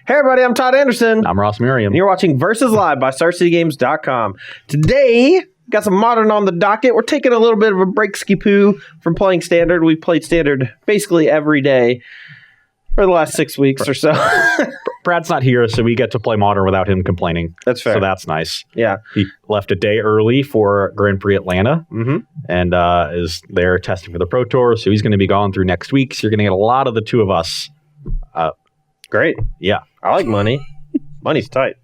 Hey everybody, I'm Todd Anderson. I'm Ross Merriam. And you're watching Versus Live by StarCityGames.com. Today, got some Modern on the docket. We're taking a little bit of a break ski-poo from playing Standard. We've played Standard basically every day for the last 6 weeks or so. Brad's not here, so we get to play Modern without him complaining. That's fair. So that's nice. Yeah. He left a day early for Grand Prix Atlanta and is there testing for the Pro Tour, so he's going to be gone through next week, so you're going to get a lot of the two of us. Great. Yeah. I like money. Money's tight.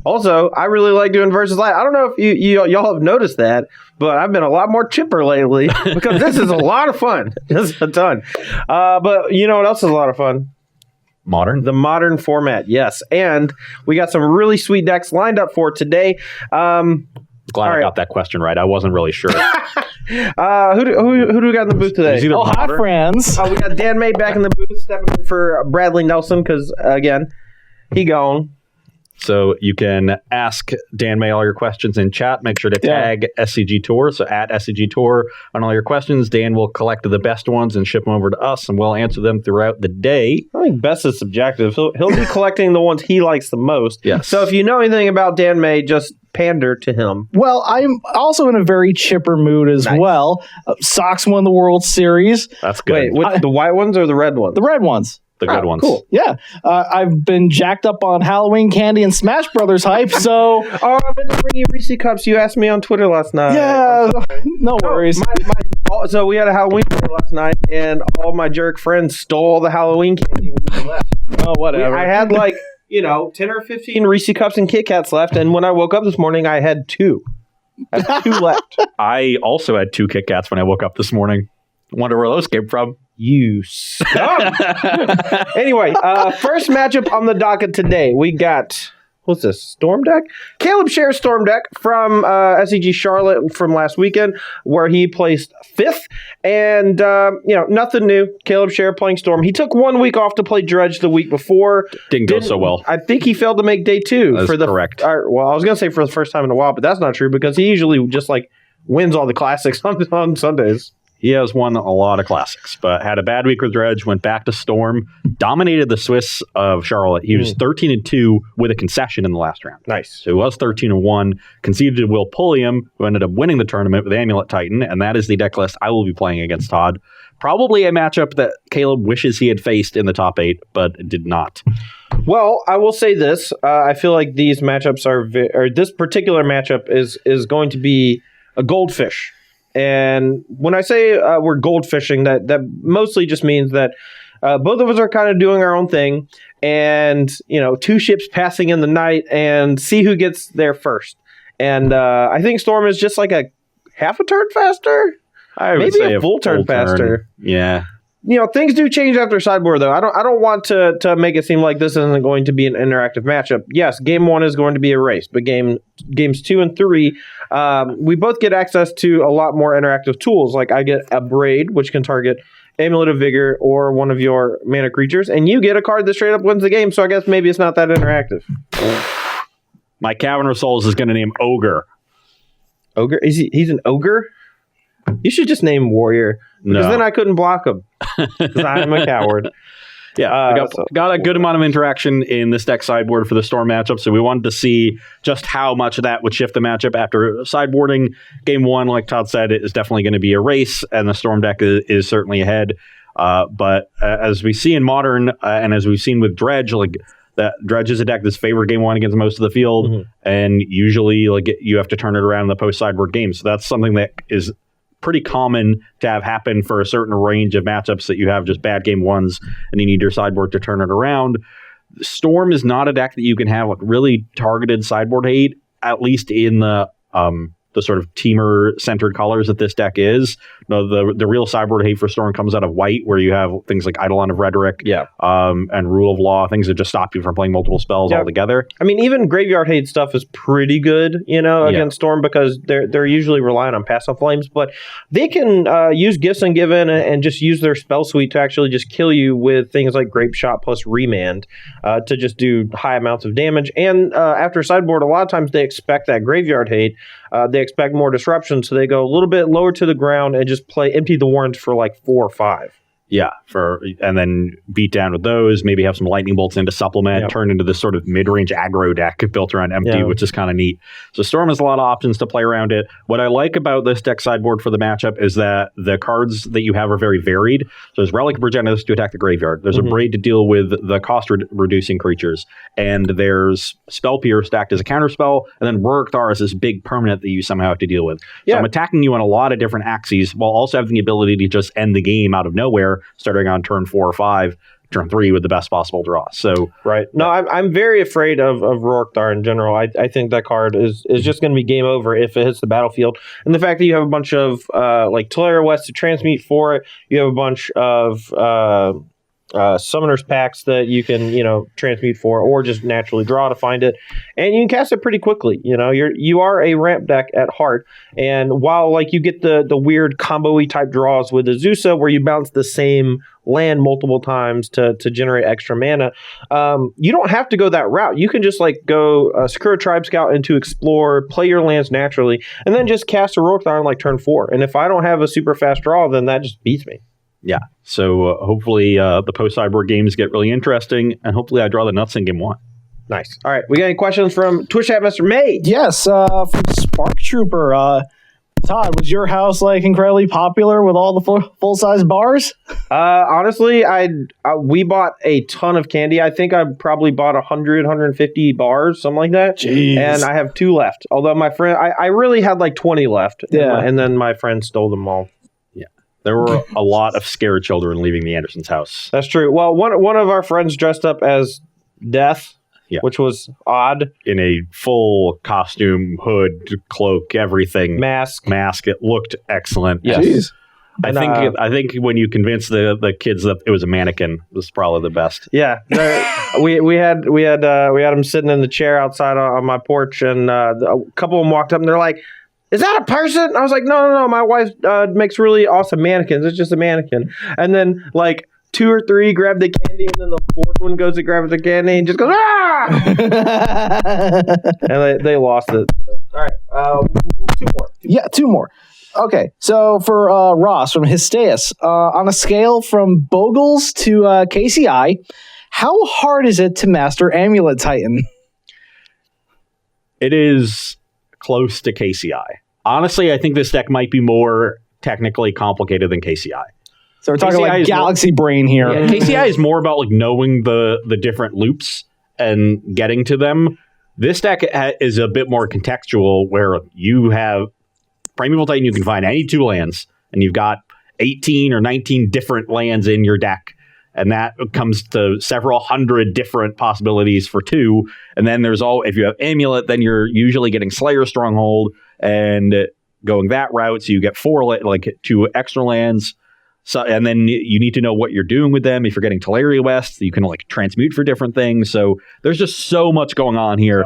Also, I really like doing Versus Live. I don't know if y'all have noticed that, but I've been a lot more chipper lately because this is a lot of fun. Just a ton. But you know what else is a lot of fun? Modern? The Modern format, yes. And we got some really sweet decks lined up for today. Glad I got that question right. I wasn't really sure. Who do we got in the booth today? Oh, hi, friends. We got Dan May back in the booth, stepping in for Bradley Nelson because, again, he gone. So you can ask Dan May all your questions in chat. Make sure to tag SCG Tour, so at SCG Tour on all your questions. Dan will collect the best ones and ship them over to us, and we'll answer them throughout the day. I think best is subjective. He'll be collecting the ones he likes the most. Yes. So if you know anything about Dan May, just pander to him. Well, I'm also in a very chipper mood as well. Sox won the World Series. That's good. Wait, the white ones or the red ones? The red ones. The good ones. Cool. Yeah. I've been jacked up on Halloween candy and Smash Brothers hype, so... Oh, I've been bringing Reese cups. You asked me on Twitter last night. Yeah, no worries. So we had a Halloween party last night, and all my jerk friends stole the Halloween candy when we left. Oh, whatever. I had 10 or 15 Reese cups and Kit Kats left, and when I woke up this morning, I had 2. I had 2 left. I also had 2 Kit Kats when I woke up this morning. Wonder where those came from. You scum! Anyway, first matchup on the docket today. We got, what's this, Storm Deck? Caleb shares Storm Deck from SEG Charlotte from last weekend, where he placed 5th. And, nothing new. Caleb Share playing Storm. He took 1 week off to play Dredge the week before. Didn't go so well. I think he failed to make day 2. That's correct. Well, I was going to say for the first time in a while, but that's not true because he usually just wins all the classics on Sundays. He has won a lot of classics, but had a bad week with Dredge, went back to Storm, dominated the Swiss of Charlotte. He was 13-2 with a concession in the last round. Nice. So he was 13-1, conceded to Will Pulliam, who ended up winning the tournament with Amulet Titan, and that is the deck list I will be playing against Todd. Probably a matchup that Caleb wishes he had faced in the top 8, but did not. Well, I will say this. I feel like these matchups or this particular matchup is going to be a goldfish. And when I say we're goldfishing, that mostly just means that both of us are kind of doing our own thing and, 2 ships passing in the night and see who gets there first. And I think Storm is just a half a turn faster. Maybe a full turn faster. Yeah. Things do change after sideboard, though. I don't want to make it seem like this isn't going to be an interactive matchup. Yes, game 1 is going to be a race, but games 2 and 3, we both get access to a lot more interactive tools. Like I get a Braid, which can target Amulet of Vigor or one of your mana creatures, and you get a card that straight up wins the game. So I guess maybe it's not that interactive. My Cavern of Souls is going to name Ogre. Ogre? He's an ogre? You should just name Warrior. Because then I couldn't block him. Because I'm a coward. Yeah, got a good amount of interaction in this deck sideboard for the Storm matchup, so we wanted to see just how much of that would shift the matchup after sideboarding. Game 1, like Todd said, it is definitely going to be a race, and the Storm deck is certainly ahead. But as we see in Modern, and as we've seen with Dredge, that Dredge is a deck that's favored game 1 against most of the field, and usually you have to turn it around in the post-sideboard game. So that's something that is pretty common to have happen for a certain range of matchups that you have just bad game 1s and you need your sideboard to turn it around. Storm is not a deck that you can have really targeted sideboard hate, at least in the sort of teamer-centered colors that this deck is. No, the real sideboard hate for Storm comes out of white, where you have things like Eidolon of Rhetoric and Rule of Law, things that just stop you from playing multiple spells altogether. I mean, even graveyard hate stuff is pretty good, against Storm, because they're usually relying on passive flames, but they can use Gifts Ungiven and just use their spell suite to actually just kill you with things like Grape Shot plus Remand to just do high amounts of damage. And after sideboard, a lot of times they expect that graveyard hate. They expect more disruption, so they go a little bit lower to the ground and just empty the warrants for 4 or 5. Yeah, and then beat down with those, maybe have some lightning bolts in to supplement, turn into this sort of mid-range aggro deck built around empty, which is kind of neat. So Storm has a lot of options to play around it. What I like about this deck sideboard for the matchup is that the cards that you have are very varied. So there's Relic of Progenitus to attack the graveyard. There's a Braid to deal with the cost-reducing creatures. And there's Spell Pierce stacked as a counterspell, and then Rorikthar is this big permanent that you somehow have to deal with. So I'm attacking you on a lot of different axes, while also having the ability to just end the game out of nowhere, starting on turn 4 or 5, turn 3 with the best possible draw. So no, I'm very afraid of Rorikthar in general. I think that card is just going to be game over if it hits the battlefield. And the fact that you have a bunch of like Teleria West to transmute for it, you have a bunch of summoners packs that you can transmute for, or just naturally draw to find it, and you can cast it pretty quickly. You are a ramp deck at heart, and while like you get the weird combo-y type draws with Azusa where you bounce the same land multiple times to generate extra mana, you don't have to go that route. You can just like go Sakura Tribe Scout into Explore, play your lands naturally, and then just cast a Rorikthar on like turn 4. And if I don't have a super fast draw, then that just beats me. Yeah, so hopefully the post-sideboard games get really interesting, and hopefully I draw the nuts in game 1. Nice. All right, we got any questions from Twitch chat, Mr. May? Yes, from Spark Trooper. Todd, was your house like incredibly popular with all the full-size bars? Honestly, we bought a ton of candy. I think I probably bought 100, 150 bars, something like that. Jeez. And I have 2 left. Although my friend, I really had like 20 left. Yeah. And then my friend stole them all. There were a lot of scared children leaving the Andersons' house. That's true. Well, one of our friends dressed up as Death, which was odd. In a full costume, hood, cloak, everything. Mask. It looked excellent. Yes. Jeez. I think when you convince the kids that it was a mannequin, it was probably the best. Yeah, we had him sitting in the chair outside on my porch, and a couple of them walked up and they're like, "Is that a person?" I was like, no. My wife makes really awesome mannequins. It's just a mannequin. And then like 2 or 3 grab the candy, and then the 4th one goes to grab the candy and just goes, "Ah!" And they lost it. All right, 2 more. Yeah, 2 more. Okay, so for Ross from Histeus, on a scale from Bogles to KCI, how hard is it to master Amulet Titan? It is close to KCI. Honestly, I think this deck might be more technically complicated than KCI. So we're talking like Galaxy Brain here. Yeah, KCI is more about like knowing the different loops and getting to them. This deck is a bit more contextual, where you have Primeval Titan, you can find any 2 lands, and you've got 18 or 19 different lands in your deck. And that comes to several hundred different possibilities for 2. And then if you have Amulet, then you're usually getting Slayer Stronghold and going that route. So you get 2 extra lands. So, and then you need to know what you're doing with them. If you're getting Teleria West, you can like transmute for different things. So there's just so much going on here.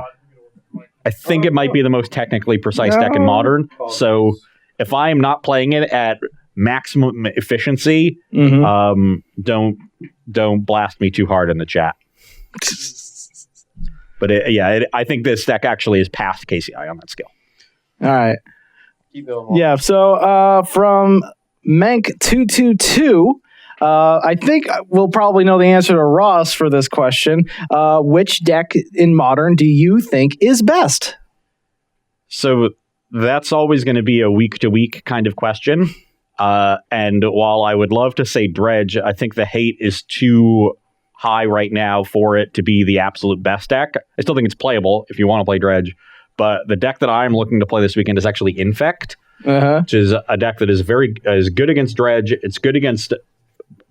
I think it might be the most technically precise deck in Modern. So if I am not playing it at maximum efficiency, don't blast me too hard in the chat. But I think this deck actually is past KCI on that scale. All right. Yeah. So from Mank222, I think we'll probably know the answer to Ross for this question. Which deck in Modern do you think is best? So that's always going to be a week-to-week kind of question. And while I would love to say Dredge, I think the hate is too high right now for it to be the absolute best deck. I still think it's playable if you want to play Dredge. But the deck that I'm looking to play this weekend is actually Infect, which is a deck that is good against Dredge. It's good against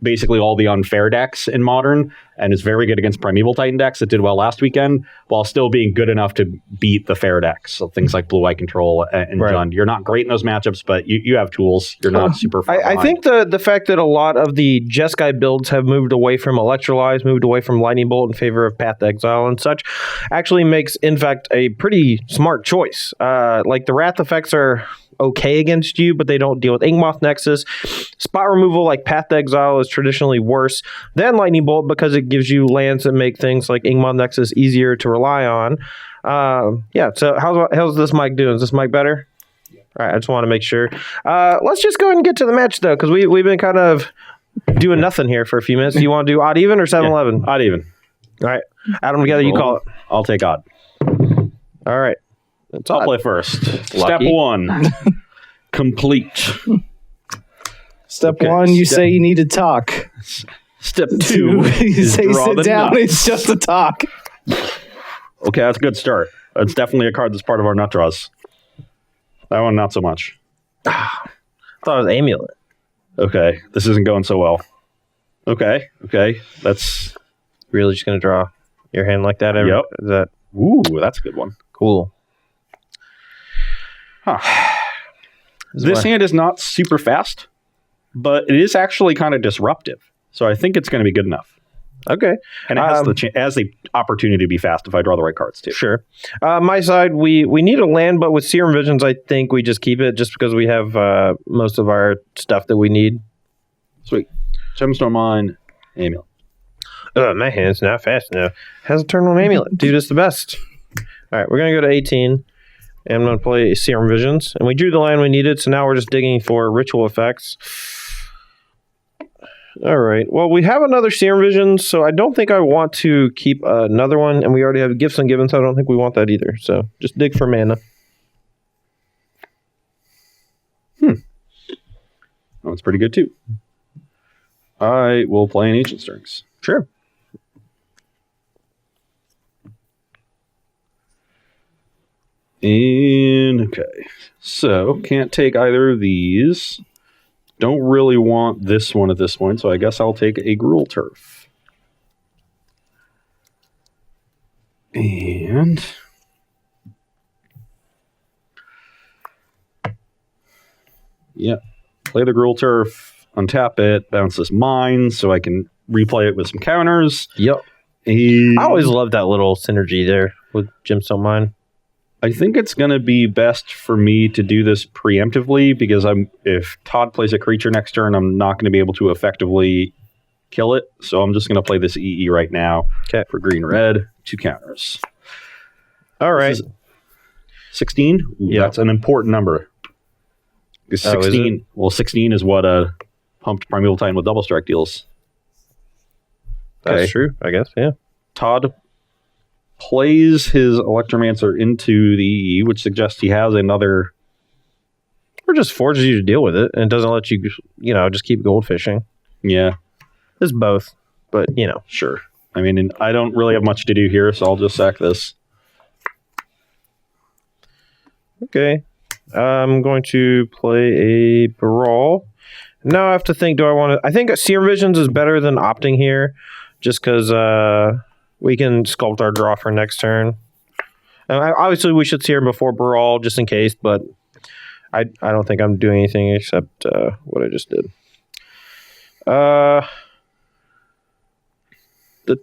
basically all the unfair decks in Modern, and it's very good against Primeval Titan decks that did well last weekend, while still being good enough to beat the fair decks. So things like Blue Eye Control and Jund. You're not great in those matchups, but you have tools. You're not super far I think the fact that a lot of the Jeskai builds have moved away from Electrolyze, moved away from Lightning Bolt in favor of Path to Exile and such, actually makes Infect a pretty smart choice. Like the Wrath effects are okay against you, but they don't deal with Inkmoth Nexus. Spot removal like Path to Exile is traditionally worse than Lightning Bolt because it gives you lands that make things like Inkmoth Nexus easier to rely on. So how's this mic doing? Is this mic better? All right, I just want to make sure. Let's just go ahead and get to the match, though, because we've been kind of doing nothing here for a few minutes. Do you want to do odd even or 7-11? Odd even. All right. Adam, together, you call it. I'll take odd. All right. I'll play first. Step 1. Complete. Step 1, you say you need to talk. Step 2, 2, you is say draw sit the down. nuts. It's just a talk. Okay, that's a good start. That's definitely a card that's part of our nut draws. That one, not so much. I thought it was Amulet. Okay, this isn't going so well. Okay, that's... Really just going to draw your hand like that? Yep. Is that Ooh, that's a good one. cool? Huh. This hand is not super fast, but it is actually kind of disruptive. So I think it's going to be good enough. Okay. And it has the opportunity to be fast if I draw the right cards, too. Sure. My side, we need a land, but with Serum Visions, I think we just keep it just because we have most of our stuff that we need. Sweet. Gemstone Mine, Amulet. My hand's not fast enough. Has a turn on Amulet. Dude, it's the best. All right, we're going to go to 18. And I'm going to play Serum Visions. And we drew the land we needed, so now we're just digging for ritual effects. All right. Well, we have another Serum Visions, so I don't think I want to keep another one. And we already have Gifts Ungiven, so I don't think we want that either. So just dig for mana. Oh, it's pretty good, too. I will play an Ancient Stirrings. Sure. And, okay. So, can't take either of these. Don't really want this one at this point, so I guess I'll take a Gruul Turf. And... yeah. Play the Gruul Turf, untap it, bounce this mine, so I can replay it with some counters. Yep. And I always love that little synergy there with Gemstone Mine. I think it's going to be best for me to do this preemptively because if Todd plays a creature next turn, I'm not going to be able to effectively kill it. So I'm just going to play this EE right now for green-red, 2 counters. All right. 16? Yeah. That's an important number. 16, well, 16 is what a pumped Primeval Titan with Double Strike deals. That's true, I guess, yeah. Todd plays his Electromancer into the EE, which suggests he has another... Or just forces you to deal with it, and it doesn't let you, just keep goldfishing. Yeah. It's both, but, Sure. I mean, I don't really have much to do here, so I'll just sack this. Okay. I'm going to play a Brawl. Now I have to think, do I want to... I think Serum Visions is better than opting here, just because we can sculpt our draw for next turn. Obviously, we should Serum before Brawl, just in case, but I don't think I'm doing anything except what I just did. The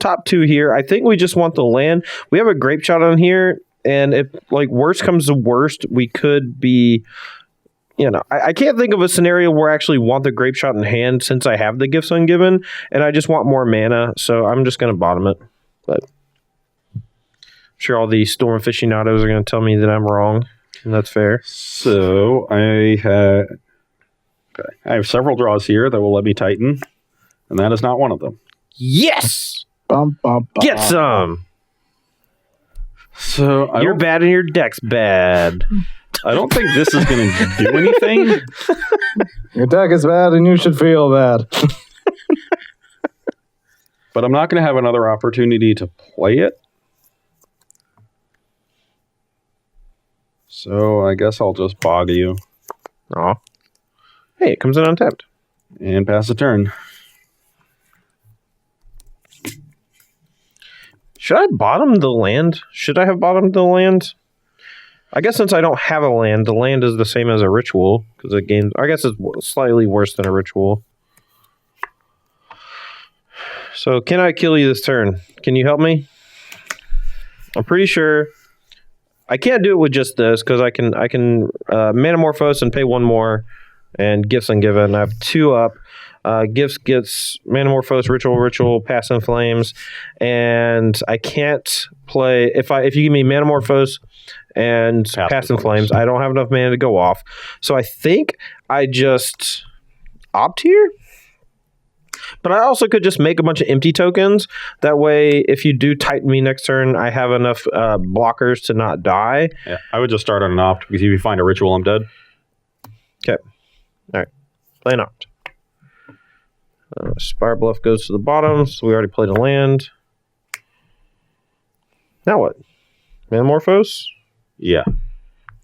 top 2 here, I think we just want the land. We have a Grape Shot on here, and if worst comes to worst, we could be... I can't think of a scenario where I actually want the Grape Shot in hand since I have the Gifts Ungiven, and I just want more mana, so I'm just going to bottom it. But I'm sure all the Storm aficionados are going to tell me that I'm wrong, and that's fair. So I have several draws here that will let me Titan, and that is not one of them. Yes! Bum, bum, bum. Get some! So You're bad and your deck's bad. I don't think this is going to do anything. Your deck is bad and you should feel bad. But I'm not going to have another opportunity to play it. So I guess I'll just bog you. Aw. Hey, it comes in untapped. And pass a turn. Should I bottom the land? Should I have bottomed the land? I guess since I don't have a land, the land is the same as a ritual. Because I guess it's slightly worse than a ritual. So can I kill you this turn? Can you help me? I'm pretty sure I can't do it with just this because I can Manamorphose and pay 1 more and Gifts Ungiven. I have 2 up. Gifts gets Manamorphose, Ritual, Pass in Flames, and I can't play if you give me Manamorphose and Pass in Flames. I don't have enough mana to go off, so I think I just opt here. But I also could just make a bunch of empty tokens. That way, if you do Titan me next turn, I have enough blockers to not die. Yeah, I would just start on an opt, because if you find a ritual, I'm dead. Okay. All right. Play an opt. Spire Bluff goes to the bottom, so we already played a land. Now what? Manamorphose? Yeah.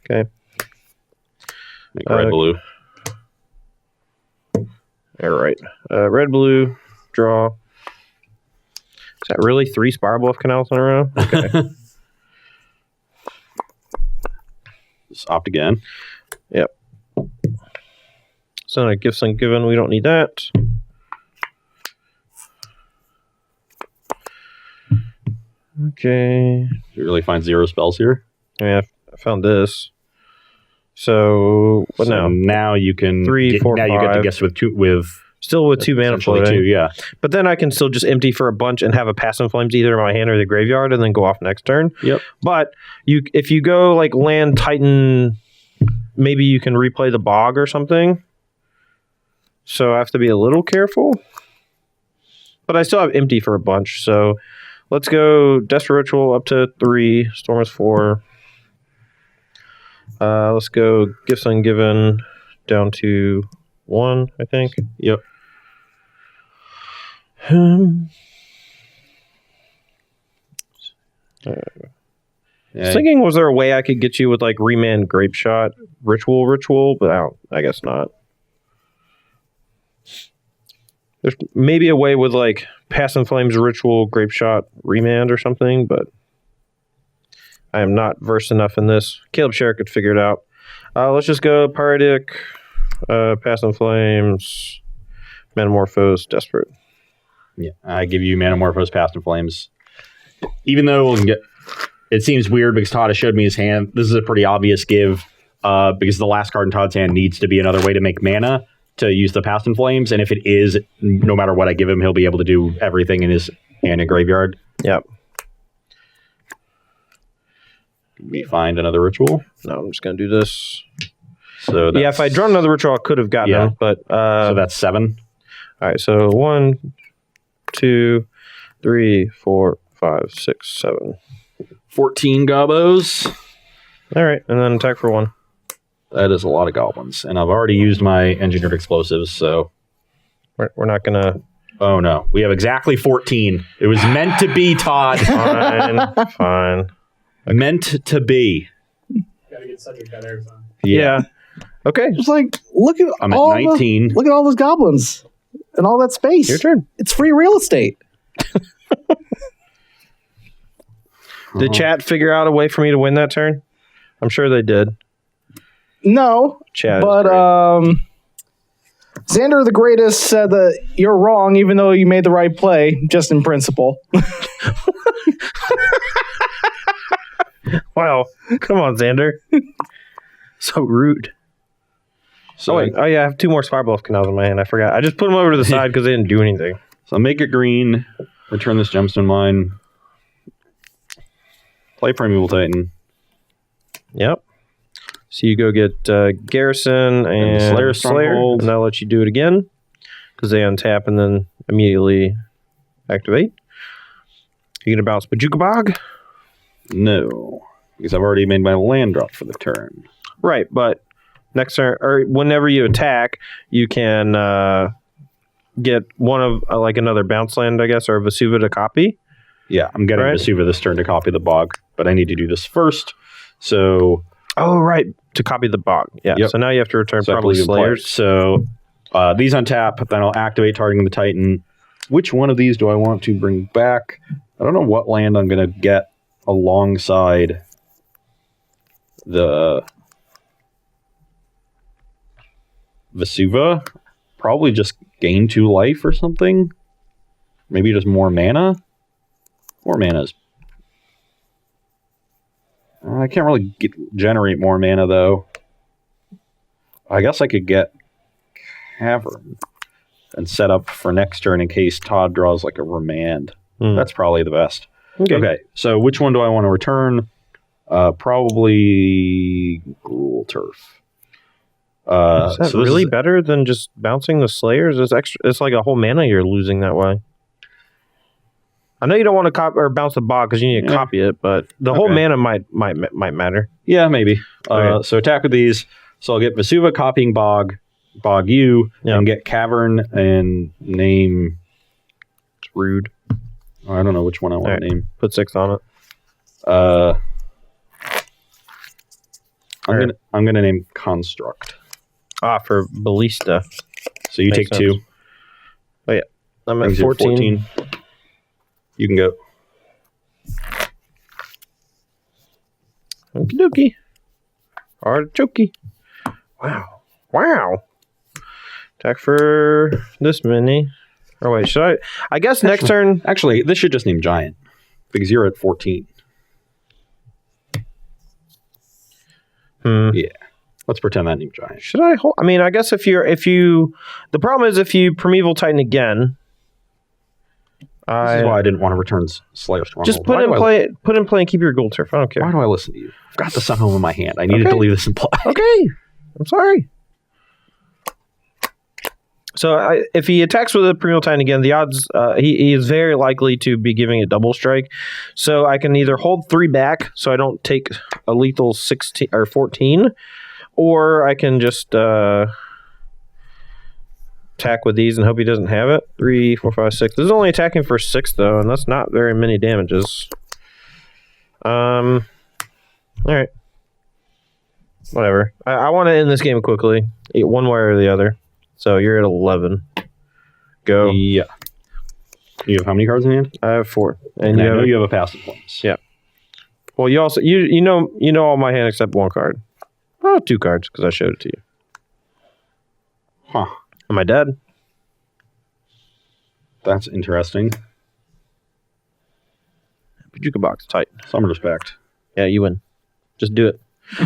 Okay. Make red, blue. All right. Red, blue, draw. Is that really 3 Spire Bluff canals in a row? Okay. Just opt again. Yep. So Gifts Ungiven, we don't need that. Okay. You really find 0 spells here? Yeah, I found this. So what now? Now you can 3, 4, now 5. you get to guess with Still with 2 mana essentially floating. 2, yeah. But then I can still just empty for a bunch and have a Pass and Flames either in my hand or the graveyard and then go off next turn. Yep. But if you go like land Titan, maybe you can replay the Bog or something. So I have to be a little careful. But I still have empty for a bunch. So let's go Desperate Ritual up to 3. Storm is 4. Let's go Gifts Ungiven down to 1, I think. Yep. I was thinking, was there a way I could get you with like Remand Grape Shot ritual, but I guess not. There's maybe a way with like Pass and Flames ritual, Grape Shot, Remand or something, but I am not versed enough in this. Caleb Sherrick could figure it out. Let's just go Paratic, Pass and Flames, Manamorphose, Desperate. Yeah, I give you Manamorphose, Past and Flames. Even though it seems weird because Todd has showed me his hand, this is a pretty obvious give because the last card in Todd's hand needs to be another way to make mana to use the Past and Flames, and if it is, no matter what I give him, he'll be able to do everything in his hand and graveyard. Yep. We find another ritual. No, I'm just going to do this. So yeah, if I drawn another ritual, I could have gotten him, but... so that's 7. All right, so 1, 2, 3, 4, 5, 6, 7. 14 gobos. All right, and then attack for 1. That is a lot of goblins, and I've already used my engineered explosives, so... We're not going to... Oh, no. We have exactly 14. It was meant to be, Todd. Fine. Meant to be. Gotta get subject matter on. Yeah. Okay. Just like look at I'm at all 19. look at all those goblins and all that space. Your turn. It's free real estate. Did chat figure out a way for me to win that turn? I'm sure they did. No, Chat. but Xander the Greatest said that you're wrong, even though you made the right play, just in principle. Wow. Come on, Xander. So rude. So, Oh yeah, I have 2 more Spire Bluff canals in my hand. I forgot. I just put them over to the side because they didn't do anything. so make it green. Return this gemstone mine. Play Primeval Titan. Yep. So you go get Garrison and Slayer Slayer, Stronghold. and I'll let you do it again because they untap and then immediately activate. You get a bounce Bajuka Bog. No. Because I've already made my land drop for the turn. Right, but next turn or whenever you attack, you can get one of like another bounce land, I guess, or Vesuva to copy. Yeah, I'm getting Vesuva this turn to copy the bog, but I need to do this first. So... Oh, right, to copy the bog. Yeah, Yep. so now you have to return So probably Slayers. So these untap, then I'll activate targeting the Titan. Which one of these do I want to bring back? I don't know what land I'm going to get alongside the Vesuva. Probably just gain 2 life or something. Maybe just more mana. More mana is... I can't really generate more mana, though. I guess I could get Cavern and set up for next turn in case Todd draws like a Remand. That's probably the best. Okay, so which one do I want to return? Probably Gruul Turf. Is that really better than just bouncing the Slayers? It's extra. It's like a whole mana you're losing that way. I know you don't want to copy or bounce the bog because you need to copy it, but the whole mana might matter. Yeah, maybe. So attack with these. So I'll get Vesuva copying bog you, and get Cavern and name. It's rude. Oh, I don't know which one I want to name. Put 6 on it. I'm gonna name Construct. For Ballista. So you take 2. Oh yeah, I'm at 14. You can go. Okie dokie. Artichoke. Wow. Attack for this many. Oh wait, should I? I guess next turn. Actually, this should just name Giant because you're at 14. Yeah. Let's pretend that name Giant. Should I hold? I mean, I guess if you, the problem is if you Primeval Titan again. This is why I didn't want to return Slayer Stronghold. Just put in play and keep your gold turf. I don't care. Why do I listen to you? I've got the Sunhome in my hand. I needed to leave this in play. Okay. I'm sorry. So if he attacks with a Primeval Titan again, the odds he is very likely to be giving it double strike. So I can either hold 3 back so I don't take a lethal 16 or 14, or I can just attack with these and hope he doesn't have it. 3, 4, 5, 6. This is only attacking for 6 though, and that's not very many damages. All right. Whatever. I want to end this game quickly, one way or the other. So you're at 11. Go. Yeah. You have how many cards in hand? I have 4. And I know you have a passive once. Yeah. Well, you also you know all my hand except 1 card. Oh, 2 cards because I showed it to you. Huh. Am I dead? That's interesting. Pajuka box tight. Some respect. Yeah, you win. Just do it.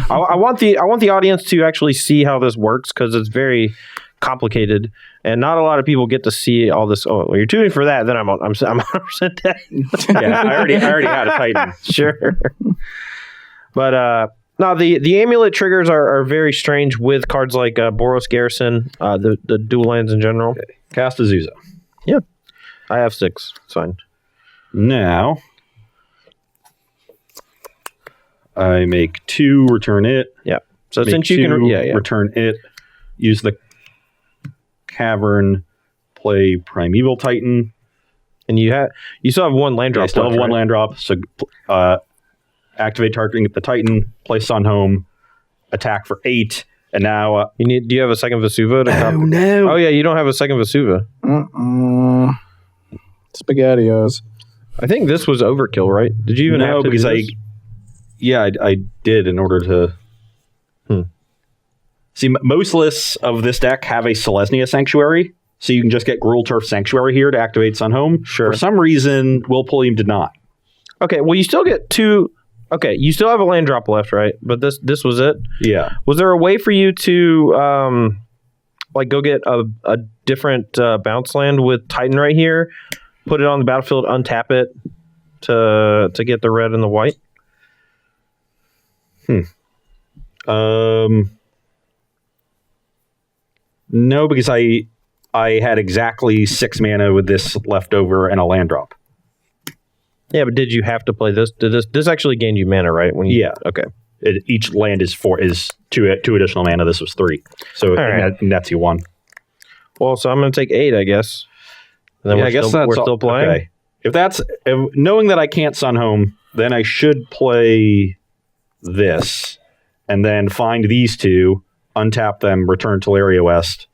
I want the audience to actually see how this works because it's very complicated and not a lot of people get to see all this. Oh, well, you're tuning for that. Then I'm 100% dead. Yeah, I already had a Titan. Sure. But no, the amulet triggers are very strange with cards like Boros Garrison, the dual lands in general. Okay. Cast Azusa. Yeah, I have 6. It's fine. Now I make 2, return it. Yeah. So since you can return it, use the Cavern, play Primeval Titan, and you still have 1 land drop. I still have 1 land drop. So activate targeting the Titan, play Sunhome, attack for 8, and now do you have a second Vesuva to copy? No. Oh yeah, you don't have a second Vesuva. SpaghettiOs. I think this was overkill, right? Did you even have to because do this? I did in order to see most lists of this deck have a Selesnya Sanctuary, so you can just get Gruul Turf Sanctuary here to activate Sunhome. Sure. For some reason, Will Pulliam did not. Okay, well you still get 2. Okay, you still have a land drop left, right? But this was it. Yeah. Was there a way for you to go get a different bounce land with Titan right here, put it on the battlefield, untap it to get the red and the white? No, because I had exactly 6 mana with this left over and a land drop. Yeah, but did you have to play this? This actually gained you mana, right? Okay. Each land is 2 additional mana. This was 3, so that's you 1. Well, so I'm going to take 8, I guess. And then we're still playing. Okay. If knowing that I can't Sunhome, then I should play this, and then find these 2, untap them, return Teleria West,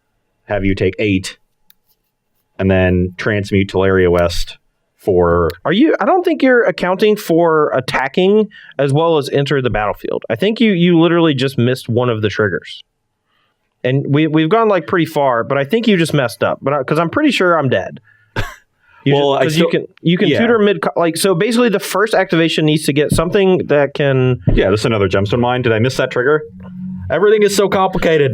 have you take 8, and then transmute Teleria West for... I don't think you're accounting for attacking as well as enter the battlefield. I think you literally just missed one of the triggers. And we've gone like pretty far, but I think you just messed up. But because I'm pretty sure I'm dead. You can tutor mid, so basically the first activation needs to get something that can... Yeah, this is another gemstone mine. Did I miss that trigger? Everything is so complicated.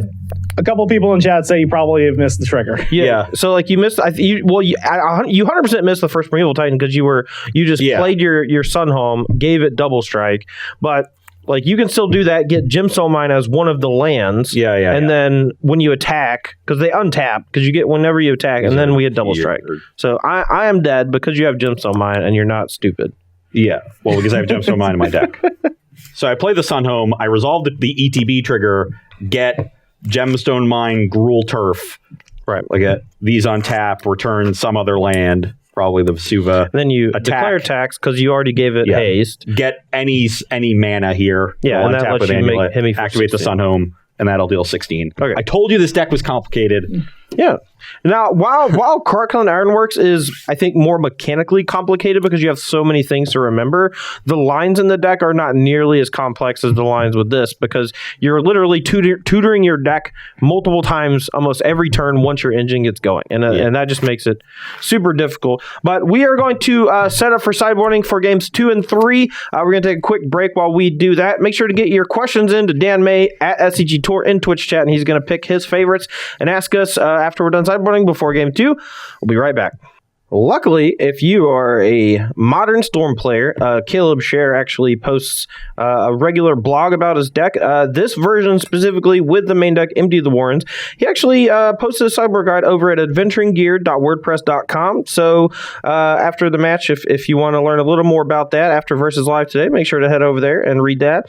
A couple people in chat say you probably have missed the trigger. Yeah. So like you missed, you 100% missed the first Primeval Titan because you just played your Sunhome, gave it double strike, but Like, you can still do that, get Gemstone Mine as one of the lands. And then when you attack, because they untap, because you get whenever you attack, and then we get double strike. So I am dead because you have Gemstone Mine and you're not stupid. Yeah, well, because I have Gemstone Mine in my deck. So I play the Sunhome, I resolve the ETB trigger, get Gemstone Mine, Gruul Turf. Right. Like these on tap, return some other land. Probably the Vesuva. Then you declare attacks because you already gave it haste. Get any mana here. Yeah, and that lets you Amulet, make activate 16. the Sunhome, and that'll deal 16. Okay. I told you this deck was complicated. Yeah. Now, while Karakhan Ironworks is, I think, more mechanically complicated because you have so many things to remember, the lines in the deck are not nearly as complex as the lines with this because you're literally tutoring your deck multiple times almost every turn once your engine gets going. And that just makes it super difficult. But we are going to set up for sideboarding for games 2 and 3. We're going to take a quick break while we do that. Make sure to get your questions in to Dan May at SCG Tour in Twitch chat, and he's going to pick his favorites and ask us after we're done sideboarding before game 2. We'll be right back. Luckily, if you are a modern Storm player, Caleb Scher actually posts a regular blog about his deck. This version specifically with the main deck, Empty the Warrens. He actually posted a sideboard guide over at adventuringgear.wordpress.com. So after the match, if you want to learn a little more about that after Versus Live today, make sure to head over there and read that.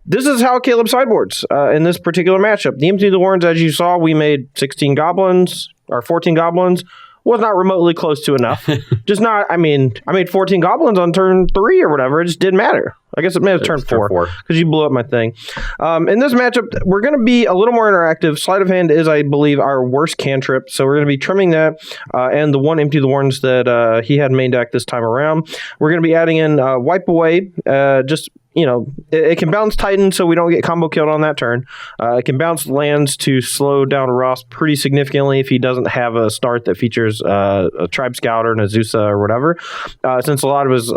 This is how Caleb sideboards in this particular matchup. The Empty the Warrens, as you saw, we made 16 goblins, or 14 goblins. Was not remotely close to enough. Just not, I made 14 goblins on turn 3 or whatever. It just didn't matter. I guess it may have turn 4 because you blew up my thing. In this matchup, we're going to be a little more interactive. Sleight of Hand is, I believe, our worst cantrip. So we're going to be trimming that and the one Empty the Warrens that he had main deck this time around. We're going to be adding in Wipe Away. It can bounce Titan so we don't get combo killed on that turn. It can bounce lands to slow down Ross pretty significantly if he doesn't have a start that features a Tribe Scout or an Azusa or whatever. Since a lot of his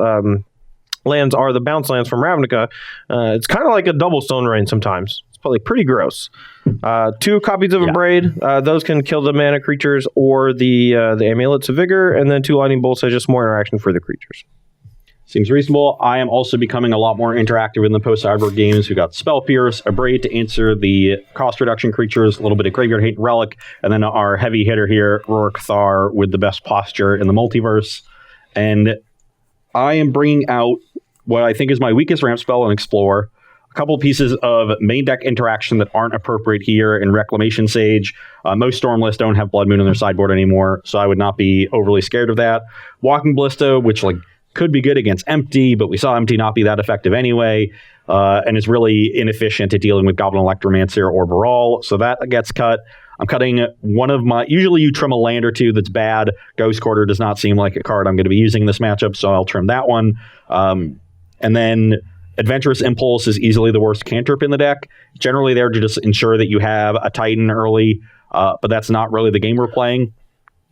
lands are the bounce lands from Ravnica, it's kind of like a double Stone Rain sometimes. It's probably pretty gross. 2 copies of a Braid. Those can kill the mana creatures or the Amulets of Vigor, and then 2 Lightning Bolts are just more interaction for the creatures. Seems reasonable. I am also becoming a lot more interactive in the post-sideboard games. We got Spell Pierce, a Braid to answer the cost reduction creatures, a little bit of Graveyard Hate and Relic, and then our heavy hitter here, Rorik Thar, with the best posture in the multiverse. And I am bringing out what I think is my weakest ramp spell and Explore. A couple pieces of main deck interaction that aren't appropriate here in Reclamation Sage. Most Storm lists don't have Blood Moon on their sideboard anymore, so I would not be overly scared of that. Walking Ballista, which could be good against Empty, but we saw Empty not be that effective anyway, and is really inefficient at dealing with Goblin Electromancer or Baral, so that gets cut. I'm cutting one of my... Usually you trim a land or two that's bad. Ghost Quarter does not seem like a card I'm going to be using in this matchup, so I'll trim that one. And then Adventurous Impulse is easily the worst cantrip in the deck. Generally there to just ensure that you have a Titan early, but that's not really the game we're playing.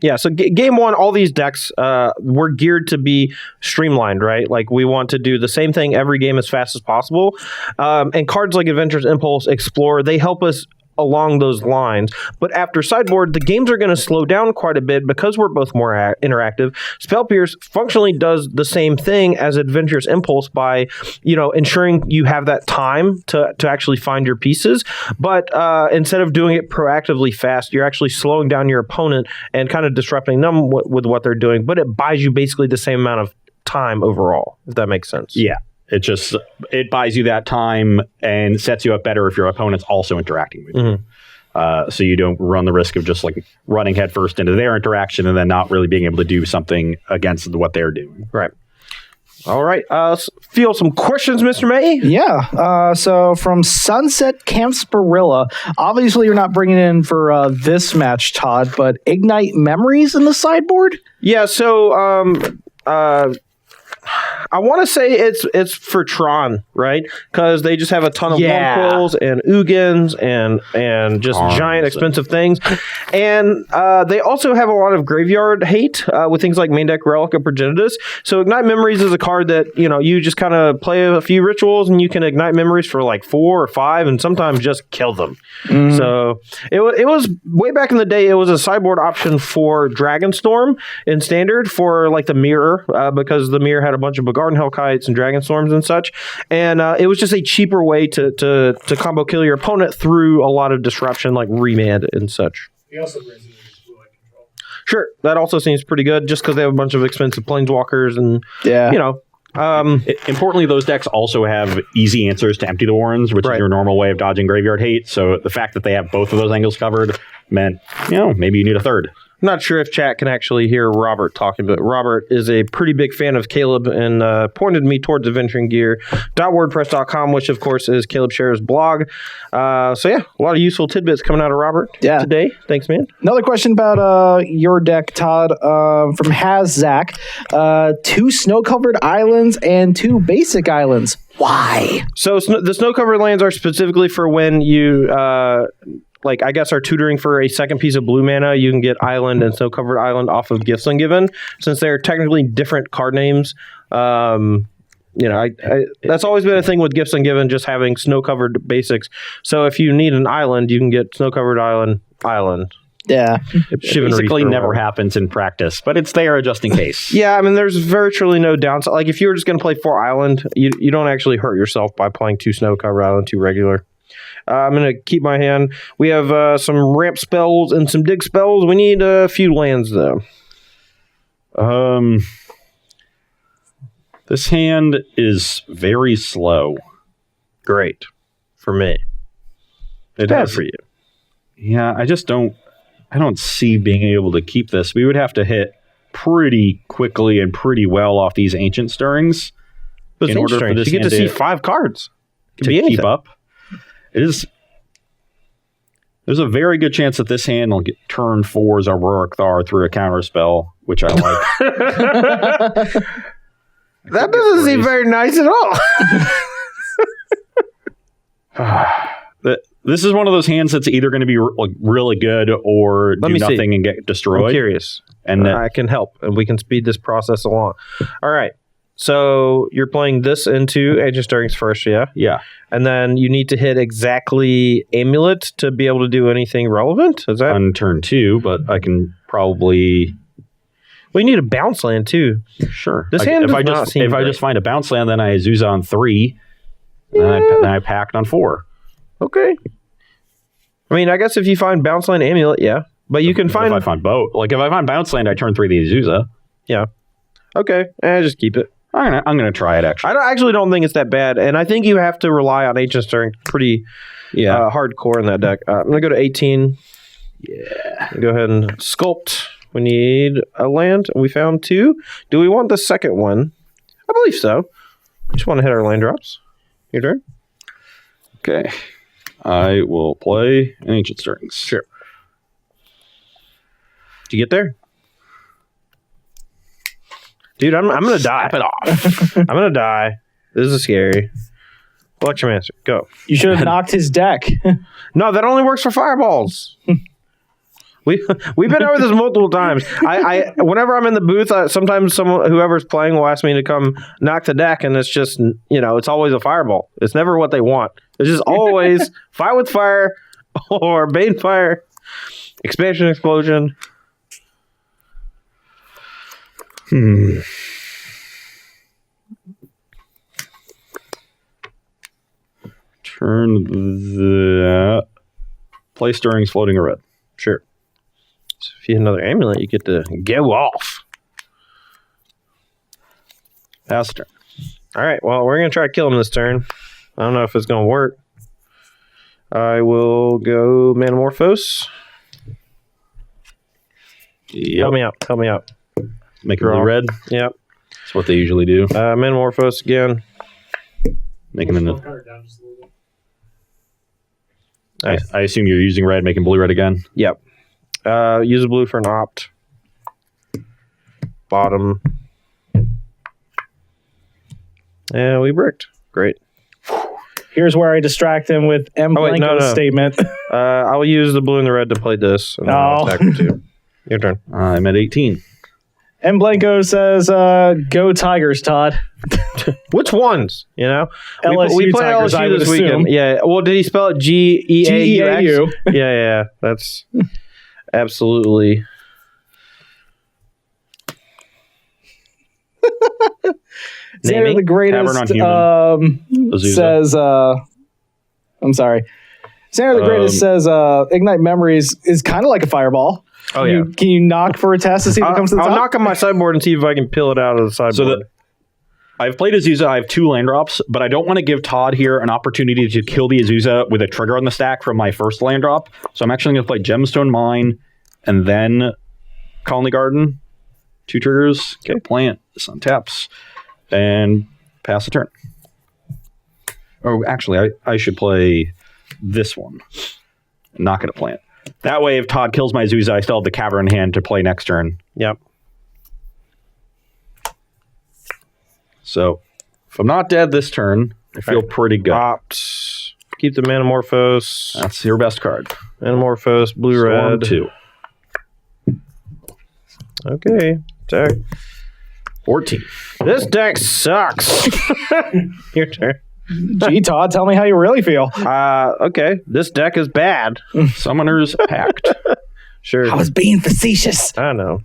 Yeah, so game 1, all these decks were geared to be streamlined, right? Like, we want to do the same thing every game as fast as possible. And cards like Adventurous Impulse, Explore, they help us along those lines. But after sideboard, the games are going to slow down quite a bit because we're both more interactive. Spell Pierce functionally does the same thing as Adventurous Impulse by, ensuring you have that time to actually find your pieces. But instead of doing it proactively fast, you're actually slowing down your opponent and kind of disrupting them with what they're doing. But it buys you basically the same amount of time overall, if that makes sense. Yeah. It buys you that time and sets you up better if your opponent's also interacting with you. So you don't run the risk of just running headfirst into their interaction and then not really being able to do something against what they're doing. Right. All right. Feel some questions, Mr. May? Yeah. So from Sunset Camp Spirilla, obviously you're not bringing in for this match, Todd, but Ignite Memories in the sideboard? Yeah. So I want to say it's for Tron, right? Because they just have a ton of Wurmcoils and Ugins and just giant expensive things. And they also have a lot of graveyard hate with things like main deck Relic of Progenitus. So Ignite Memories is a card that, you just kind of play a few rituals and you can ignite memories for 4 or 5 and sometimes just kill them. So it was way back in the day, it was a sideboard option for Dragonstorm in Standard for the Mirror because the Mirror had a bunch of Garden Hellkites and Dragon Storms and such. And it was just a cheaper way to combo kill your opponent through a lot of disruption, like remand and such. He also brings in his blue-white control. Sure, that also seems pretty good, just because they have a bunch of expensive planeswalkers and, you know. Importantly, those decks also have easy answers to empty the warrens, which is your normal way of dodging graveyard hate. So the fact that they have both of those angles covered meant, maybe you need a third. I'm not sure if chat can actually hear Robert talking, but Robert is a pretty big fan of Caleb and pointed me towards adventuringgear.wordpress.com, which, of course, is Caleb Scherer's blog. So, yeah, a lot of useful tidbits coming out of Robert today. Thanks, man. Another question about your deck, Todd, from Zach. 2 snow-covered islands and 2 basic islands. Why? So the snow-covered lands are specifically for when you... I guess are tutoring for a second piece of blue mana. You can get Island and Snow Covered Island off of Gifts Ungiven, since they're technically different card names. That's always been a thing with Gifts Ungiven, just having Snow Covered basics. So if you need an island, you can get Snow Covered Island. Yeah. It basically never happens in practice, but it's there just in case. Yeah, I mean, there's virtually no downside. Like, if you were just going to play 4 Island, you don't actually hurt yourself by playing 2 Snow Covered Island, 2 regular. I'm going to keep my hand. We have some ramp spells and some dig spells. We need a few lands, though. This hand is very slow. Great. For me. It's bad for you. Yeah, I don't see being able to keep this. We would have to hit pretty quickly and pretty well off these Ancient Stirrings in order for this. You get to see 5 cards. To keep up. There's a very good chance that this hand will get turn 4's Aurora Thar through a counter spell, which I like. That doesn't seem very nice at all. This is one of those hands that's either going to be really good or do nothing and get destroyed. I'm curious. And I can help, and we can speed this process along. All right. So you're playing this into Ancient Stirrings first, yeah? Yeah. And then you need to hit exactly Amulet to be able to do anything relevant? Is that on turn 2, but I can probably... Well, you need a bounce land, too. Sure. This hand if I just find a bounce land, then I Azusa on 3, then I packed on 4. Okay. I mean, I guess if you find bounce land Amulet, yeah. But you can find... If I find both. Like, if I find bounce land, I turn 3 the Azusa. Yeah. Okay. Just keep it. I'm gonna try it, actually. I actually don't think it's that bad, and I think you have to rely on Ancient Stirring pretty hardcore in that deck. I'm going to go to 18. Yeah. Go ahead and sculpt. We need a land. We found 2. Do we want the second one? I believe so. Just want to hit our land drops. Your turn. Okay. I will play an Ancient Stirrings. Sure. Did you get there? Dude, I'm going to die. Snap it off. I'm going to die. This is scary. Electromancer, go. You should have knocked his deck. No, that only works for fireballs. We've been over this multiple times. I whenever I'm in the booth, sometimes whoever's playing will ask me to come knock the deck, and it's just, it's always a fireball. It's never what they want. It's just always Fire with Fire or Bane Fire, Expansion Explosion. Turn the play Stirrings floating a red. Sure. So if you hit another Amulet, you get to go off. Pass turn. All right. Well, we're gonna try to kill him this turn. I don't know if it's gonna work. I will go Manamorphose. Yep. Help me out. Make it blue red. Yep. That's what they usually do. Manamorphose again. Make them in the. Color down just a little bit. Nice. I assume you're using red, making blue red again. Yep. Use a blue for an opt. Bottom. Yeah, we bricked. Great. Here's where I distract him with M. Blanco's statement. I'll use the blue and the red to play this. And then I'll attack with you. Your turn. I'm at 18. M. Blanco says, go Tigers, Todd. Which ones? LSU we play Tigers, LSU I would this weekend. assume. Yeah. Well, did he spell it Geau? Geau. Yeah. That's absolutely. Xander Naming? the Greatest Tavern on Azusa. says, I'm sorry. Xander the Greatest says, Ignite Memories is kind of like a fireball. Oh, yeah. Can you knock for a test to see if it comes to the I'll top? knock on my sideboard and see if I can peel it out of the sideboard. I've played Azusa. I have 2 land drops, but I don't want to give Todd here an opportunity to kill the Azusa with a trigger on the stack from my first land drop. So I'm actually going to play Gemstone Mine and then Colony Garden. 2 triggers. Okay, plant. This untaps. And pass the turn. Oh, actually, I should play this one. And not going to plant. That way, if Todd kills my Azusa, I still have the Cavern in hand to play next turn. Yep. So, if I'm not dead this turn, I feel pretty good. Opt. Keep the Manamorphose. That's your best card. Manamorphose, blue, Storm red. 2. Okay. Attack. 14. This deck sucks. Your turn. Gee, Todd, tell me how you really feel. Okay. This deck is bad. Summoner's Pact. Sure. I was being facetious. I know.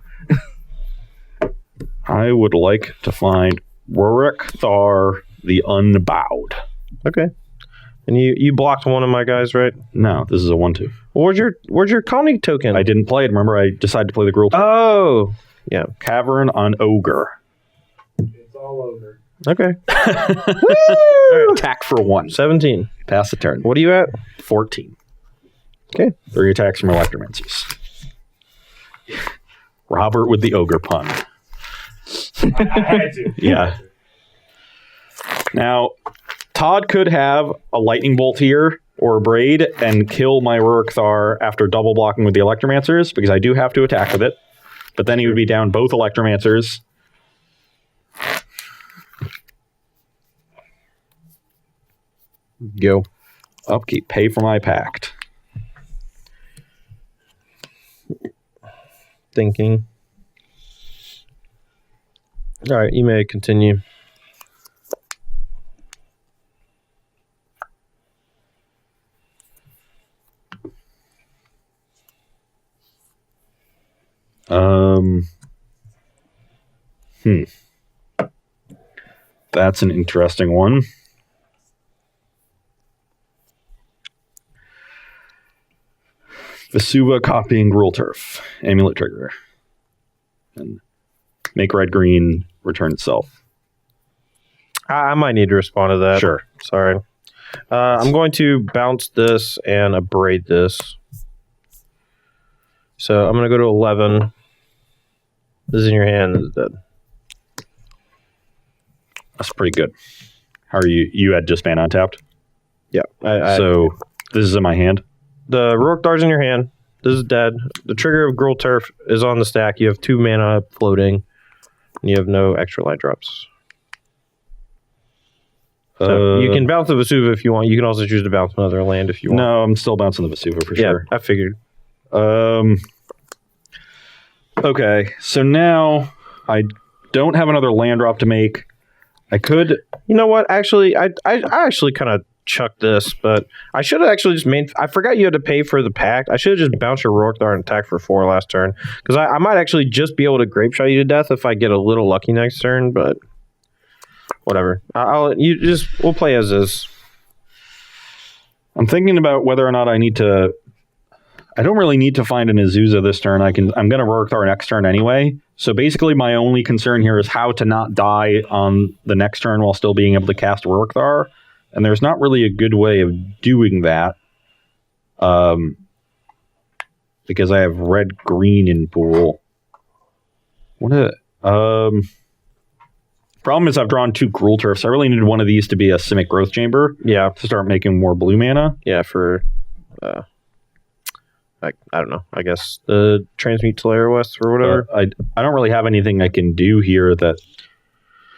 I would like to find Rurik Thar the Unbowed. Okay. And you blocked one of my guys, right? No, this is a 1-2. Where's your colony token? I didn't play it. Remember, I decided to play the Gruul. Oh. Yeah. Cavern on Ogre. It's all over. Okay. Attack for 1. 17. Pass the turn. What are you at? 14. Okay. 3 attacks from Electromancers. Robert with the Ogre pun. I had to. Yeah. Now, Todd could have a Lightning Bolt here or a Braid and kill my Rurik Thar after double blocking with the Electromancers because I do have to attack with it. But then he would be down both Electromancers. Go. Upkeep. Pay for my pact. Thinking. All right. You may continue. That's an interesting one. Vesuva copying Gruul Turf. Amulet trigger. And make red green return itself. I might need to respond to that. Sure. Sorry. I'm going to bounce this and abrade this. So I'm going to go to 11. This is in your hand. This is dead. That's pretty good. How are you? You had just mana untapped? Yeah. So this is in my hand? The Rourke Dar's in your hand. This is dead. The trigger of Gruul Turf is on the stack. You have 2 mana floating. And you have no extra light drops. So you can bounce the Vesuva if you want. You can also choose to bounce another land if you want. No, I'm still bouncing the Vesuva for sure. I figured. Okay, so now I don't have another land drop to make. I could... You know what? Actually, I actually kind of chucked this, but I should have actually just made... I forgot you had to pay for the pact. I should have just bounced your Rourke Dart and attack for 4 last turn. Because I might actually just be able to grape shot you to death if I get a little lucky next turn, but... Whatever. We'll play as is. I'm thinking about whether or not I need to... I don't really need to find an Azusa this turn. I'm going to Rourke Dart next turn anyway. So basically my only concern here is how to not die on the next turn while still being able to cast Rourke Dart. And there's not really a good way of doing that. Because I have red-green in pool. Problem is I've drawn 2 Gruul Turfs. I really needed one of these to be a Simic Growth Chamber. Yeah. To start making more blue mana. Yeah, for... I don't know. I guess the Transmute Slayer West or whatever. I don't really have anything I can do here that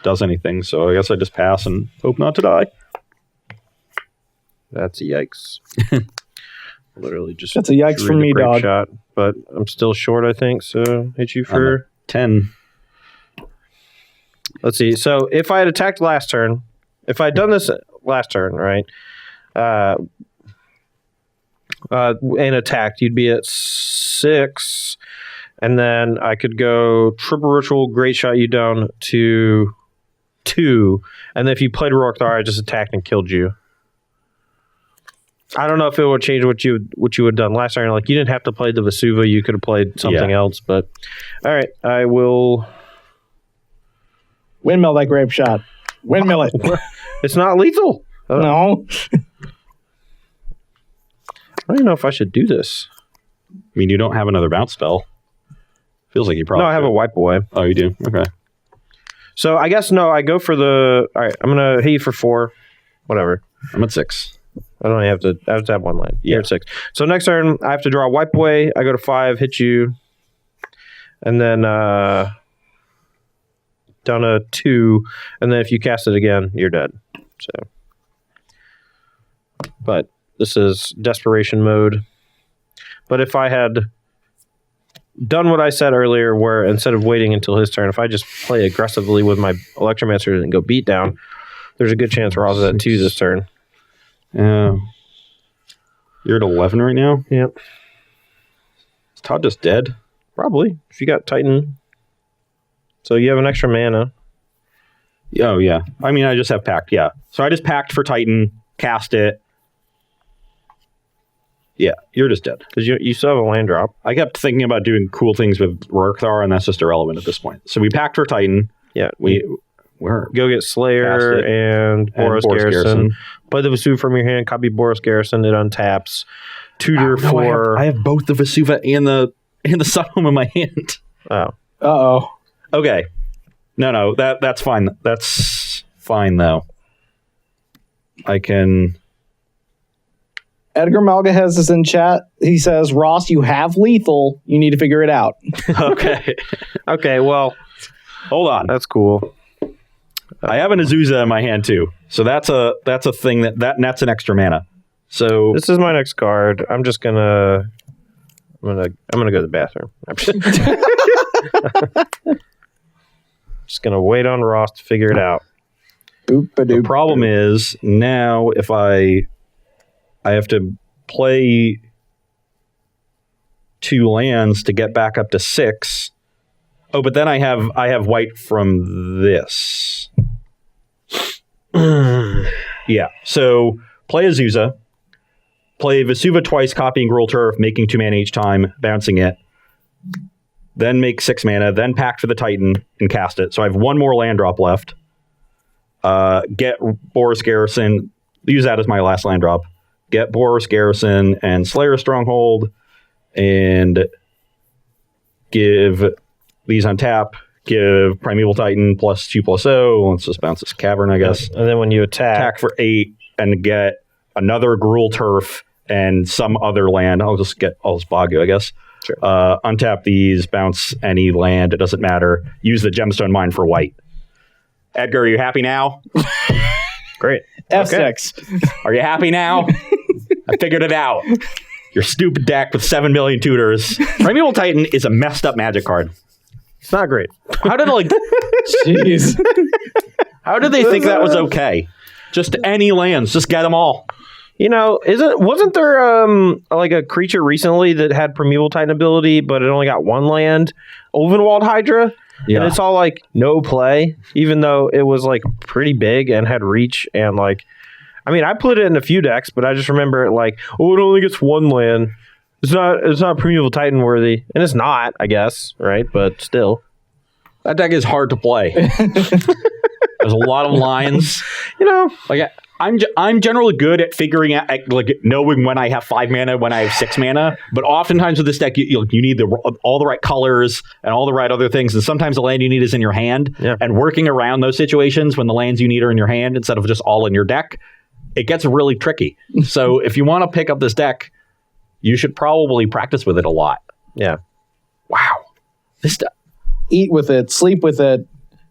does anything, so I guess I just pass and hope not to die. That's a yikes. Literally just... That's a yikes drew from the me, grape dog. Shot, but I'm still short, I think, so hit you for... 10. Let's see. So if I had attacked last turn, if I had done this last turn, right, and attacked, you'd be at 6, and then I could go triple ritual, great shot you down to 2, and then if you played Rourke Thar, I just attacked and killed you. I don't know if it would change what you would have done last turn. Like, you didn't have to play the Vesuva. You could have played something else. But all right, I will Windmill that grape shot. Windmill it. It's not lethal. No. I don't even know if I should do this. I mean, you don't have another bounce spell. Feels like you probably No, I have a wipe away. Oh, you do? Okay. So I guess no. I go for the. All right, I'm gonna hit you for 4. Whatever. I'm at 6. I don't have to. I have to have one land. Yeah. You're at 6. So next turn, I have to draw a wipe away. I go to 5, hit you, and then down to 2, and then if you cast it again, you're dead. So, but this is desperation mode. But if I had done what I said earlier, where instead of waiting until his turn, if I just play aggressively with my Electromancer and go beat down, there's a good chance Ross is at 2 this turn. Yeah. You're at 11 right now? Yep. Is Todd just dead? Probably. If you got Titan. So you have an extra mana. Oh, yeah. I mean, I just have Pact, yeah. So I just Pact for Titan, cast it. Yeah, you're just dead. Because you still have a land drop. I kept thinking about doing cool things with Rourke Thar, and that's just irrelevant at this point. So we Pact for Titan. Yeah. Where? Go get Slayer and Boros Garrison. Play the Vesuva from your hand, copy Boros Garrison, it untaps. Tutor for... I have both the Vesuva and the Sun Home in my hand. Oh. Uh-oh. Okay. No, that's fine. That's fine, though. I can... Edgar Malgahez is in chat. He says, Ross, you have lethal. You need to figure it out. Okay. Okay, well... Hold on. That's cool. I have an Azusa in my hand, too. So that's a thing that's an extra mana. So This is my next card. I'm just gonna... I'm gonna go to the bathroom. Just gonna wait on Ross to figure it out. the problem is now if I have to play 2 lands to get back up to 6. Oh, but then I have white from this. Yeah. So play Azusa, play Vesuva twice, copying Gruul Turf, making 2 mana each time, bouncing it. Then make 6 mana, then Pact for the Titan and cast it. So I have 1 more land drop left. Get Boros Garrison, use that as my last land drop. Get Boros Garrison and Slayer Stronghold, and give these on tap. Give Primeval Titan +2/+0. Let's just bounce this Cavern, I guess. And then when you Attack for 8 and get another Gruul Turf and some other land. I'll just Bagu, I guess. Sure. Untap these, bounce any land. It doesn't matter. Use the Gemstone Mine for white. Edgar, are you happy now? Great. F6. Are you happy now? I figured it out. Your stupid deck with 7 million tutors. Primeval Titan is a messed up Magic card. It's not great. How did Jeez. How did they think that was okay? Just any lands, just get them all. You know, wasn't there like a creature recently that had Primeval Titan ability, but it only got 1 land? Ulvenwald Hydra? Yeah. And it's all like no play, even though it was like pretty big and had reach and like, I mean, I put it in a few decks, but I just remember it like, oh, it only gets 1 land. It's not Primeval Titan worthy, and it's not, I guess, right? But still, That deck is hard to play. There's a lot of lines. you know, Like I'm generally good at figuring out, like knowing when I have 5 mana, when I have 6 mana. But oftentimes with this deck, you need all the right colors and all the right other things. And sometimes the land you need is in your hand. Yeah. And working around those situations when the lands you need are in your hand instead of just all in your deck, it gets really tricky. So if you want to pick up this deck, you should probably practice with it a lot. yeah. Wow. This deck. Eat with it, sleep with it.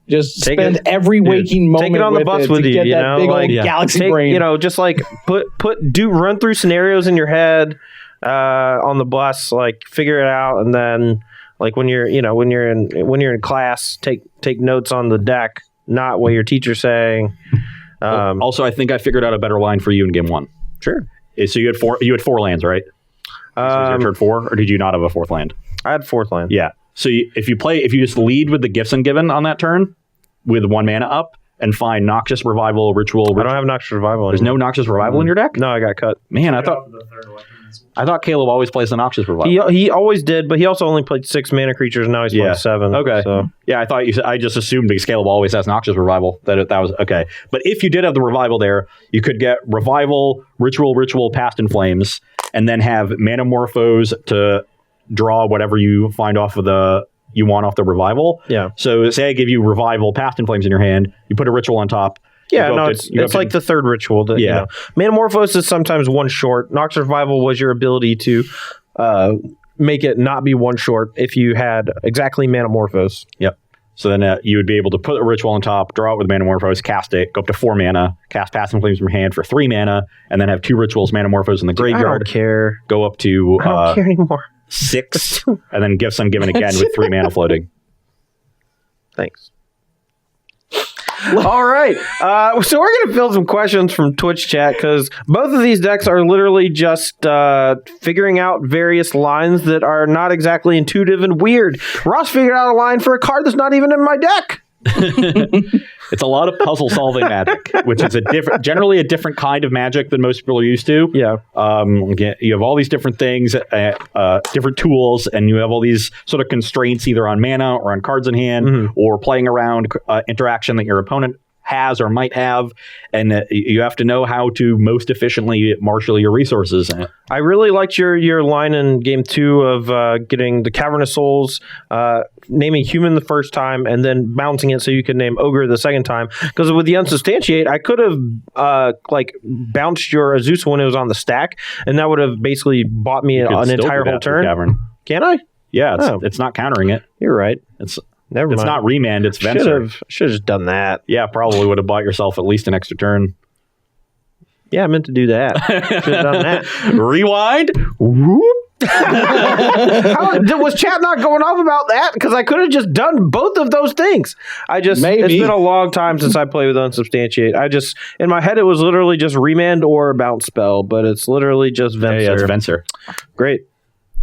Just Take spend it- every waking moment take it on the with bus it with to you, get you that know, big like, old galaxy Take, brain. you know, just like run through scenarios in your head on the bus, like figure it out, and then like when you're in class, take notes on the deck, not what your teacher's saying. Also, I think I figured out a better line for you in game 1. Sure. So you had 4 lands, right? So was your turn 4, or did you not have a 4th land? I had 4th land. Yeah. So if you just lead with the Gifts Ungiven on that turn with 1 mana up, and find Noxious Revival, Ritual. I don't have Noxious Revival. There's no Noxious Revival in your deck? No, I got cut. Man, I thought Caleb always plays the Noxious Revival. He always did, but he also only played 6 mana creatures. Now he's playing 7. Okay. So. Yeah, I thought I just assumed because Caleb always has Noxious Revival that was okay. But if you did have the Revival there, you could get Revival, Ritual, Past in Flames, and then have Manamorphose to draw whatever you find off of you want off the Revival. Yeah. So say I give you Revival, Past in Flames in your hand, you put a Ritual on top. Yeah, no, it's like the third ritual. That, yeah. Manamorphose is sometimes 1 short. Noxious Revival was your ability to make it not be 1 short if you had exactly Manamorphose. Yep. So then you would be able to put a ritual on top, draw it with Manamorphose, cast it, go up to 4 mana, cast Past in Flames from your hand for 3 mana, and then have 2 rituals, Manamorphose in the graveyard. I don't care. Go up to I don't care anymore. 6, and then give some given again with 3 mana floating. Thanks. All right. So we're going to field some questions from Twitch chat because both of these decks are literally just figuring out various lines that are not exactly intuitive and weird. Ross figured out a line for a card that's not even in my deck. It's a lot of puzzle solving magic, which is generally a different kind of magic than most people are used to. Yeah. You have all these different things, different tools, and you have all these sort of constraints either on mana or on cards in hand or playing around interaction that your opponent has or might have, and you have to know how to most efficiently marshal your resources. I really liked your line in game 2 of getting the Cavernous Souls, naming human the first time, and then bouncing it so you could name ogre the second time. Because with the unsubstantiate, I could have bounced your Azusa when it was on the stack, and that would have basically bought me an entire whole turn. Cavern. Can I? Yeah, it's not countering it. You're right. It's It's not remand, it's Venser. Should have just done that. Yeah, probably would have bought yourself at least an extra turn. Yeah, I meant to do that. Should have done that. Rewind. Whoop. Was chat not going off about that? Because I could have just done both of those things. It's been a long time since I played with Unsubstantiate. In my head, it was literally just remand or bounce spell, but it's literally just Venser. Yeah, it's Venser. Great.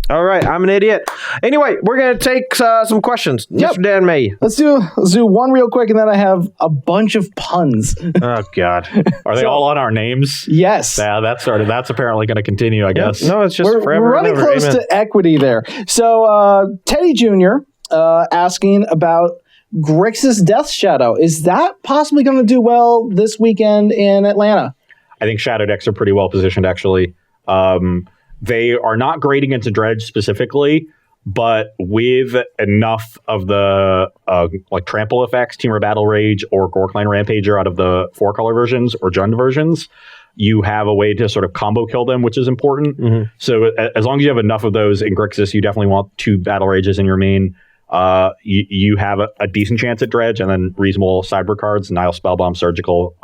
All right, I'm an idiot. Anyway, we're going to take some questions. Yep. Mr. Dan May. Let's do one real quick, and then I have a bunch of puns. Oh, God. Are they all on our names? Yes. Yeah, that's apparently going to continue, I guess. No, it's just we're forever. We're running close to equity there. So, Teddy Jr. Asking about Grixis Death Shadow. Is that possibly going to do well this weekend in Atlanta? I think Shadow decks are pretty well positioned, actually. They are not great against a dredge specifically, but with enough of the trample effects, Temur Battle Rage or Gorkline Rampager out of the 4-color versions or Jund versions, you have a way to sort of combo kill them, which is important. Mm-hmm. So as long as you have enough of those in Grixis, you definitely want 2 Battle Rages in your main. You have a decent chance at dredge, and then reasonable cyber cards, Nile Spellbomb, Surgical,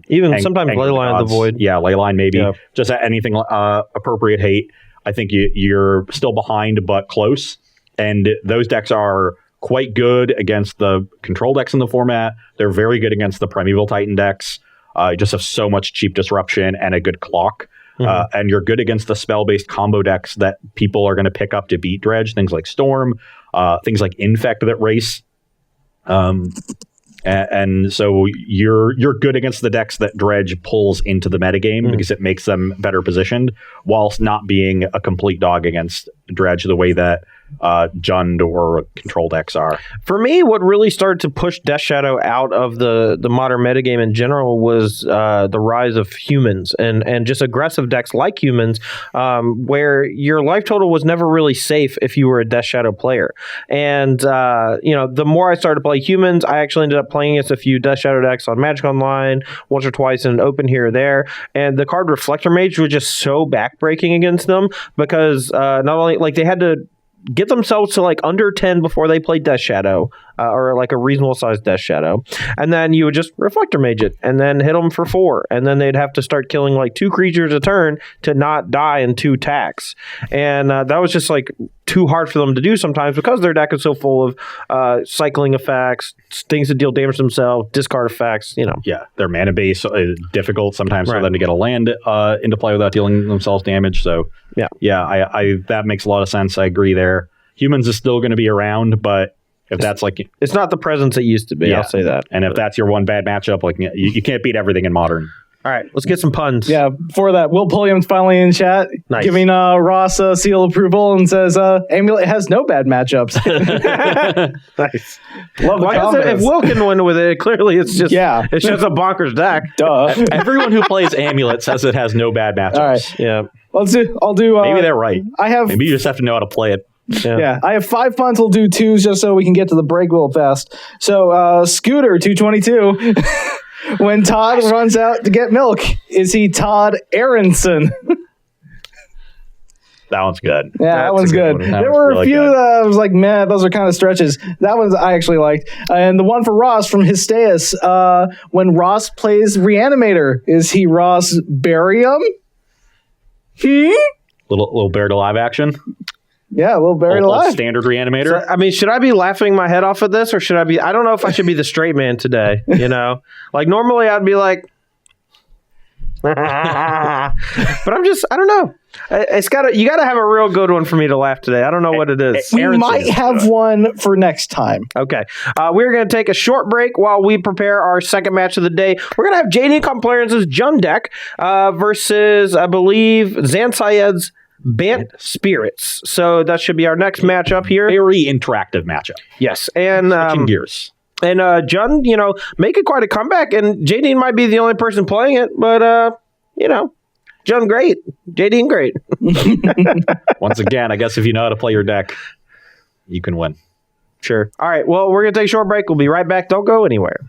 even sometimes Leyline the Void. Yeah, Leyline maybe. Yeah. Just anything appropriate hate. I think you're still behind, but close. And those decks are quite good against the control decks in the format. They're very good against the Primeval Titan decks. You just have so much cheap disruption and a good clock. Mm-hmm. And you're good against the spell-based combo decks that people are going to pick up to beat dredge, things like Storm, things like Infect that race. And so you're good against the decks that dredge pulls into the metagame because it makes them better positioned, whilst not being a complete dog against dredge the way that Jund or control decks are. For me, what really started to push Death Shadow out of the modern metagame in general was the rise of humans and just aggressive decks like humans, where your life total was never really safe if you were a Death Shadow player. And the more I started to play humans, I actually ended up playing against a few Death Shadow decks on Magic Online, once or twice in an open here or there. And the card Reflector Mage was just so backbreaking against them because not only they had to get themselves to under 10 before they played Death Shadow, or a reasonable sized Death Shadow, and then you would just Reflector Mage it and then hit them for 4, and then they'd have to start killing 2 creatures a turn to not die in 2 attacks, and that was just too hard for them to do sometimes because their deck is so full of cycling effects, things that deal damage themselves, discard effects. Yeah, their mana base is difficult sometimes for them to get a land into play without dealing themselves damage. So I that makes a lot of sense. I agree there. Humans is still going to be around, but If that's like, It's not the presence it used to be. Yeah. I'll say that. and if that's your one bad matchup, like you can't beat everything in Modern. All right, let's get some puns. Yeah, for that, Will Pulliam's finally in chat, Nice. giving Ross a seal of approval and says, Amulet has no bad matchups. Nice. Love the Well, I guess if confidence. Will can win with it, clearly it's just Yeah. it's just a bonkers deck. Duh. Everyone who plays Amulet says it has no bad matchups. All right. Yeah. I'll do. Maybe they're right. I have. Maybe you just have to know how to play it. Yeah, I have 5 puns. We'll do 2 just so we can get to the break real fast. So, Scooter 222. When Todd runs out to get milk, is he Todd Aronson? That one's good. Yeah, that That's one's a good good. one. That There was were really a few good. that I was like, man, those are kind of stretches. That one I actually liked. And the one for Ross from Hysteus, when Ross plays Reanimator, is he Ross Barium? Little bear to live action. Yeah, a little buried Little alive. standard reanimator. So, I mean, should I be laughing my head off at this, or should I be? I don't know if I should be the straight man today. You know, like normally I'd be like, but I'm just. I don't know. It's got. You got to have a real good one for me to laugh today. I don't know what it is. We Aronson might is have one for next time. Okay. We're going to take a short break while we prepare our second match of the day. We're going to have JD Compliance's Jun deck versus, I believe, Zansayed's Bant Spirits. So that should be our next matchup here. Very interactive matchup. Yes. And Switching gears. and Jun, you know, making quite a comeback. And JD might be the only person playing it. But, you know, Jun great. JD great. Once again, I guess if you know how to play your deck, you can win. Sure. All right. Well, we're going to take a short break. We'll be right back. Don't go anywhere.